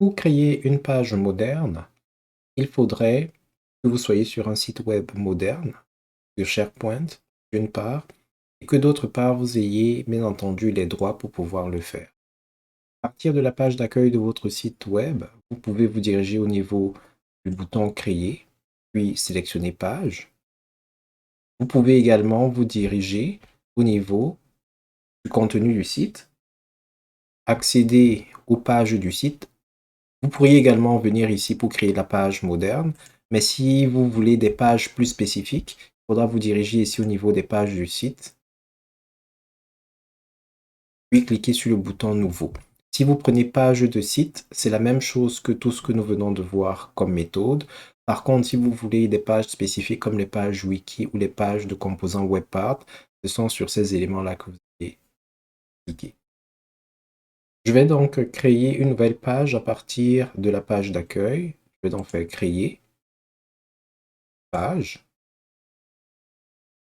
Pour créer une page moderne, il faudrait que vous soyez sur un site web moderne, sur SharePoint, d'une part, et que d'autre part, vous ayez bien entendu les droits pour pouvoir le faire. À partir de la page d'accueil de votre site web, vous pouvez vous diriger au niveau du bouton Créer, puis sélectionner Page. Vous pouvez également vous diriger au niveau du contenu du site, accéder aux pages du site. Vous pourriez également venir ici pour créer la page moderne, mais si vous voulez des pages plus spécifiques, il faudra vous diriger ici au niveau des pages du site, puis cliquer sur le bouton Nouveau. Si vous prenez page de site, c'est la même chose que tout ce que nous venons de voir comme méthode. Par contre, si vous voulez des pages spécifiques comme les pages wiki ou les pages de composants WebPart, ce sont sur ces éléments-là que vous allez cliquer. Je vais donc créer une nouvelle page à partir de la page d'accueil. Je vais donc faire créer page.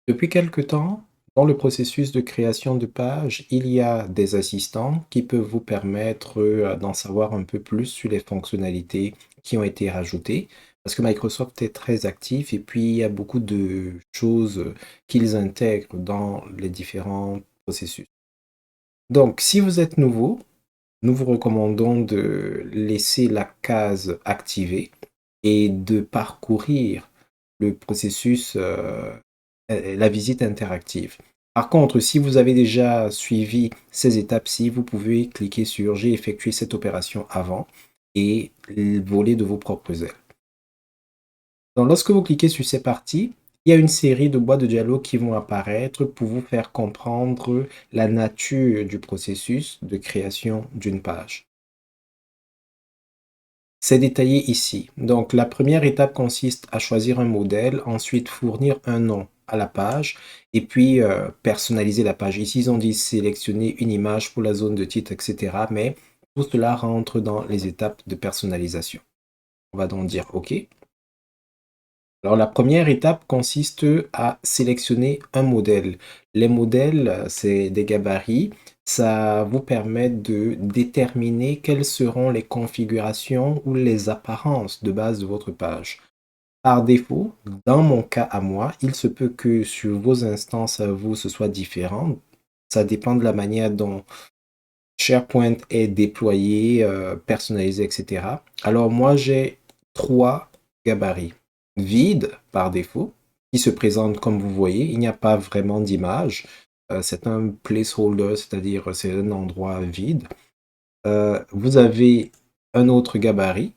Depuis quelque temps, dans le processus de création de page, il y a des assistants qui peuvent vous permettre d'en savoir un peu plus sur les fonctionnalités qui ont été rajoutées, parce que Microsoft est très actif et puis il y a beaucoup de choses qu'ils intègrent dans les différents processus. Donc, si vous êtes nouveau, nous vous recommandons de laisser la case activée et de parcourir le processus, la visite interactive. Par contre, si vous avez déjà suivi ces étapes-ci, vous pouvez cliquer sur « J'ai effectué cette opération avant » et voler de vos propres ailes. Donc, lorsque vous cliquez sur ces parties, il y a une série de boîtes de dialogue qui vont apparaître pour vous faire comprendre la nature du processus de création d'une page. C'est détaillé ici. Donc, la première étape consiste à choisir un modèle, ensuite fournir un nom à la page et puis personnaliser la page. Ici, ils ont dit sélectionner une image pour la zone de titre, etc. Mais tout cela rentre dans les étapes de personnalisation. On va donc dire OK. Alors, la première étape consiste à sélectionner un modèle. Les modèles, c'est des gabarits. Ça vous permet de déterminer quelles seront les configurations ou les apparences de base de votre page. Par défaut, dans mon cas à moi, il se peut que sur vos instances à vous, ce soit différent. Ça dépend de la manière dont SharePoint est déployé, personnalisé, etc. Alors moi, j'ai 3 gabarits. Vide par défaut, qui se présente comme vous voyez. Il n'y a pas vraiment d'image. C'est un placeholder, c'est-à-dire c'est un endroit vide. Vous avez un autre gabarit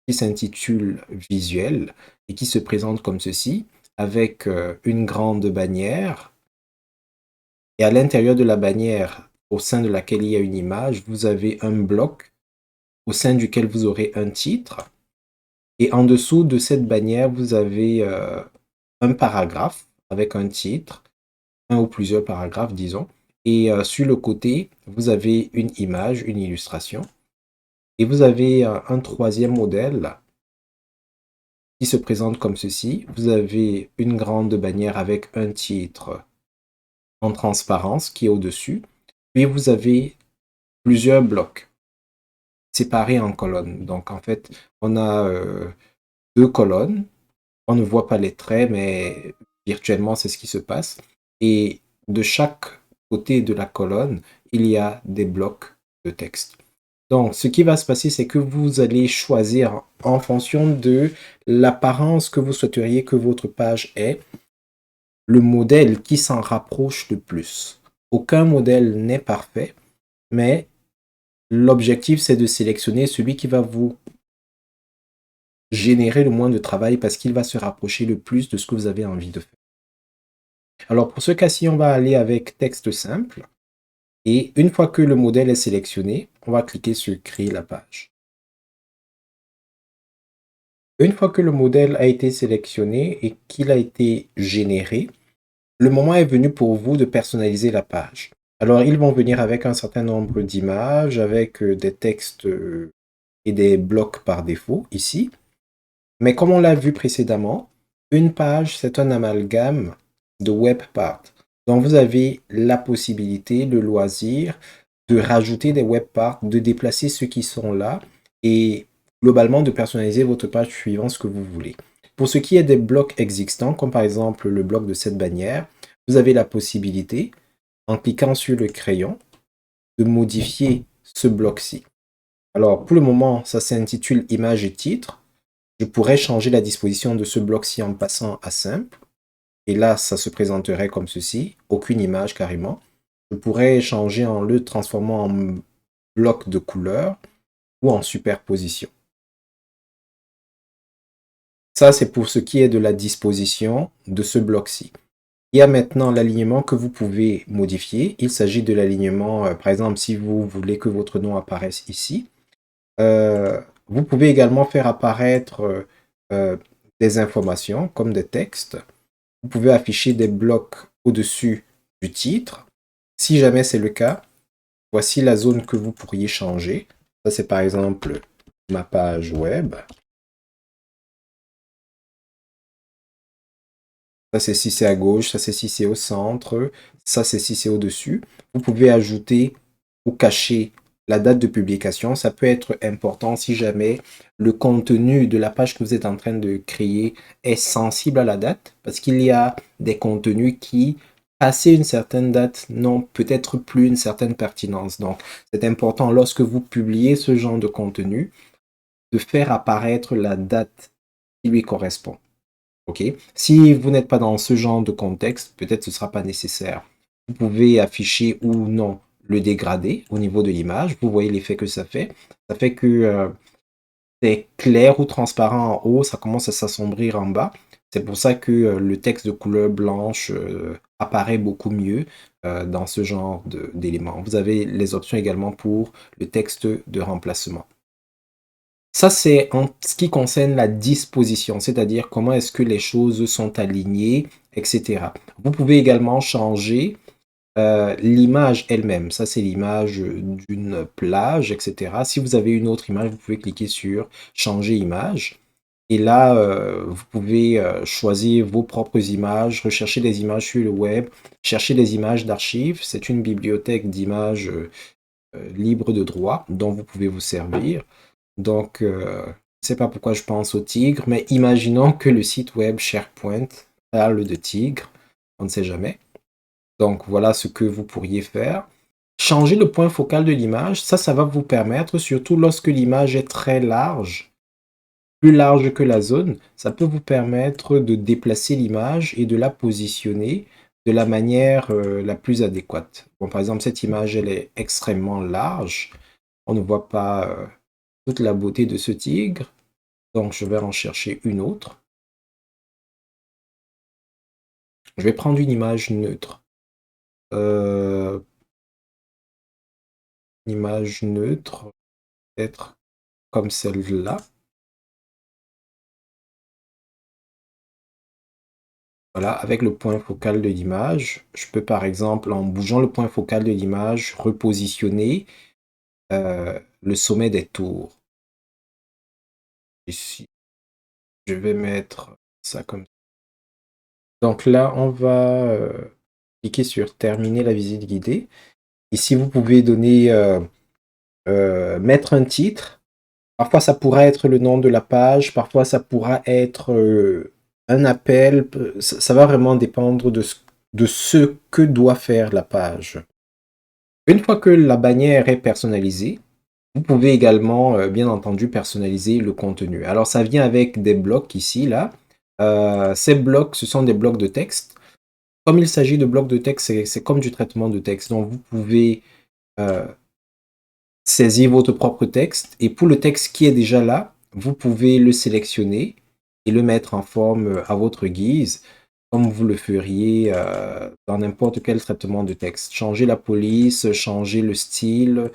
qui s'intitule Visuel et qui se présente comme ceci, avec une grande bannière. Et à l'intérieur de la bannière, au sein de laquelle il y a une image, vous avez un bloc au sein duquel vous aurez un titre. Et en dessous de cette bannière, vous avez un paragraphe avec un titre, un ou plusieurs paragraphes, disons. Et sur le côté, vous avez une image, une illustration. Et vous avez un troisième modèle qui se présente comme ceci. Vous avez une grande bannière avec un titre en transparence qui est au-dessus. Puis vous avez plusieurs blocs séparés en colonnes. Donc en fait, on a 2 colonnes. On ne voit pas les traits, mais virtuellement, c'est ce qui se passe. Et de chaque côté de la colonne, il y a des blocs de texte. Donc, ce qui va se passer, c'est que vous allez choisir en fonction de l'apparence que vous souhaiteriez que votre page ait, le modèle qui s'en rapproche le plus. Aucun modèle n'est parfait, mais l'objectif, c'est de sélectionner celui qui va vous générer le moins de travail parce qu'il va se rapprocher le plus de ce que vous avez envie de faire. Alors, pour ce cas-ci, on va aller avec texte simple. Et une fois que le modèle est sélectionné, on va cliquer sur Créer la page. Une fois que le modèle a été sélectionné et qu'il a été généré, le moment est venu pour vous de personnaliser la page. Alors, ils vont venir avec un certain nombre d'images, avec des textes et des blocs par défaut, ici. Mais comme on l'a vu précédemment, une page, c'est un amalgame de WebPart. Donc, vous avez la possibilité, le loisir, de rajouter des WebPart, de déplacer ceux qui sont là et globalement de personnaliser votre page suivant ce que vous voulez. Pour ce qui est des blocs existants, comme par exemple le bloc de cette bannière, vous avez la possibilité, en cliquant sur le crayon, de modifier ce bloc-ci. Alors, pour le moment, ça s'intitule image et titre. Je pourrais changer la disposition de ce bloc-ci en passant à simple. Et là, ça se présenterait comme ceci, aucune image carrément. Je pourrais changer en le transformant en bloc de couleur ou en superposition. Ça, c'est pour ce qui est de la disposition de ce bloc-ci. Il y a maintenant l'alignement que vous pouvez modifier. Il s'agit de l'alignement, par exemple, si vous voulez que votre nom apparaisse ici. Vous pouvez également faire apparaître des informations comme des textes. Vous pouvez afficher des blocs au-dessus du titre. Si jamais c'est le cas, voici la zone que vous pourriez changer. Ça, c'est par exemple ma page web. Ça, c'est si c'est à gauche, ça, c'est si c'est au centre, ça, c'est si c'est au-dessus. Vous pouvez ajouter ou cacher la date de publication. Ça peut être important si jamais le contenu de la page que vous êtes en train de créer est sensible à la date, parce qu'il y a des contenus qui, passé une certaine date, n'ont peut-être plus une certaine pertinence. Donc, c'est important lorsque vous publiez ce genre de contenu de faire apparaître la date qui lui correspond. Ok. Si vous n'êtes pas dans ce genre de contexte, peut-être ce ne sera pas nécessaire. Vous pouvez afficher ou non le dégradé au niveau de l'image. Vous voyez l'effet que ça fait. Ça fait que c'est clair ou transparent en haut, ça commence à s'assombrir en bas. C'est pour ça que le texte de couleur blanche apparaît beaucoup mieux dans ce genre d'éléments. Vous avez les options également pour le texte de remplacement. Ça, c'est en ce qui concerne la disposition, c'est-à-dire comment est-ce que les choses sont alignées, etc. Vous pouvez également changer l'image elle-même. Ça, c'est l'image d'une plage, etc. Si vous avez une autre image, vous pouvez cliquer sur Changer image. Et là, vous pouvez choisir vos propres images, rechercher des images sur le web, chercher des images d'archives. C'est une bibliothèque d'images libre de droit dont vous pouvez vous servir. Donc, je ne sais pas pourquoi je pense au tigre, mais imaginons que le site web SharePoint parle de tigre, on ne sait jamais. Donc, voilà ce que vous pourriez faire. Changer le point focal de l'image, ça va vous permettre, surtout lorsque l'image est très large, plus large que la zone, ça peut vous permettre de déplacer l'image et de la positionner de la manière la plus adéquate. Bon, par exemple, cette image, elle est extrêmement large. On ne voit pas toute la beauté de ce tigre. Donc, je vais en chercher une autre. Je vais prendre une image neutre. Une image neutre, peut-être comme celle-là. Voilà, avec le point focal de l'image, je peux par exemple, en bougeant le point focal de l'image, repositionner le sommet des tours. Ici, je vais mettre ça comme ça. Donc là, on va cliquer sur Terminer la visite guidée. Ici, vous pouvez donner, mettre un titre. Parfois, ça pourra être le nom de la page. Parfois, ça pourra être un appel. Ça va vraiment dépendre de ce que doit faire la page. Une fois que la bannière est personnalisée, vous pouvez également, bien entendu, personnaliser le contenu. Alors, ça vient avec des blocs ici, là. Ces blocs, ce sont des blocs de texte. Comme il s'agit de blocs de texte, c'est comme du traitement de texte. Donc, vous pouvez saisir votre propre texte. Et pour le texte qui est déjà là, vous pouvez le sélectionner et le mettre en forme à votre guise, comme vous le feriez dans n'importe quel traitement de texte. Changer la police, changer le style,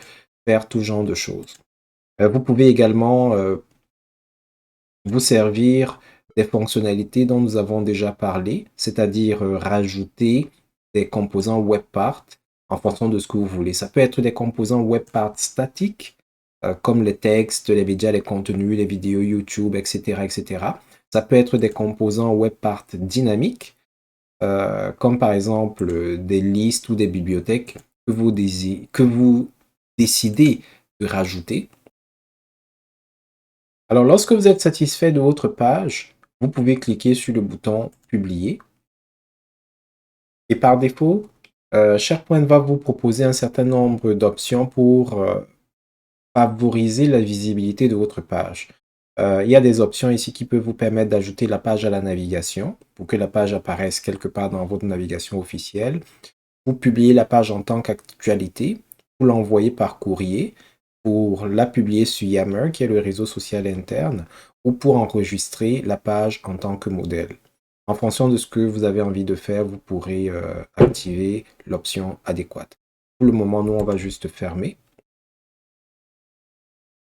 faire tout genre de choses. Vous pouvez également vous servir des fonctionnalités dont nous avons déjà parlé, c'est-à-dire rajouter des composants WebPart en fonction de ce que vous voulez. Ça peut être des composants WebPart statiques, comme les textes, les médias, les contenus, les vidéos YouTube, etc., etc. Ça peut être des composants WebPart dynamiques, comme par exemple des listes ou des bibliothèques que vous décidez de rajouter. Alors, lorsque vous êtes satisfait de votre page, vous pouvez cliquer sur le bouton Publier. Et par défaut, SharePoint va vous proposer un certain nombre d'options pour favoriser la visibilité de votre page. Il y a des options ici qui peuvent vous permettre d'ajouter la page à la navigation pour que la page apparaisse quelque part dans votre navigation officielle. Vous publiez la page en tant qu'actualité, vous l'envoyez par courrier pour la publier sur Yammer, qui est le réseau social interne, ou pour enregistrer la page en tant que modèle. En fonction de ce que vous avez envie de faire, vous pourrez activer l'option adéquate. Pour le moment, nous, on va juste fermer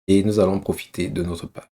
et nous allons profiter de notre page.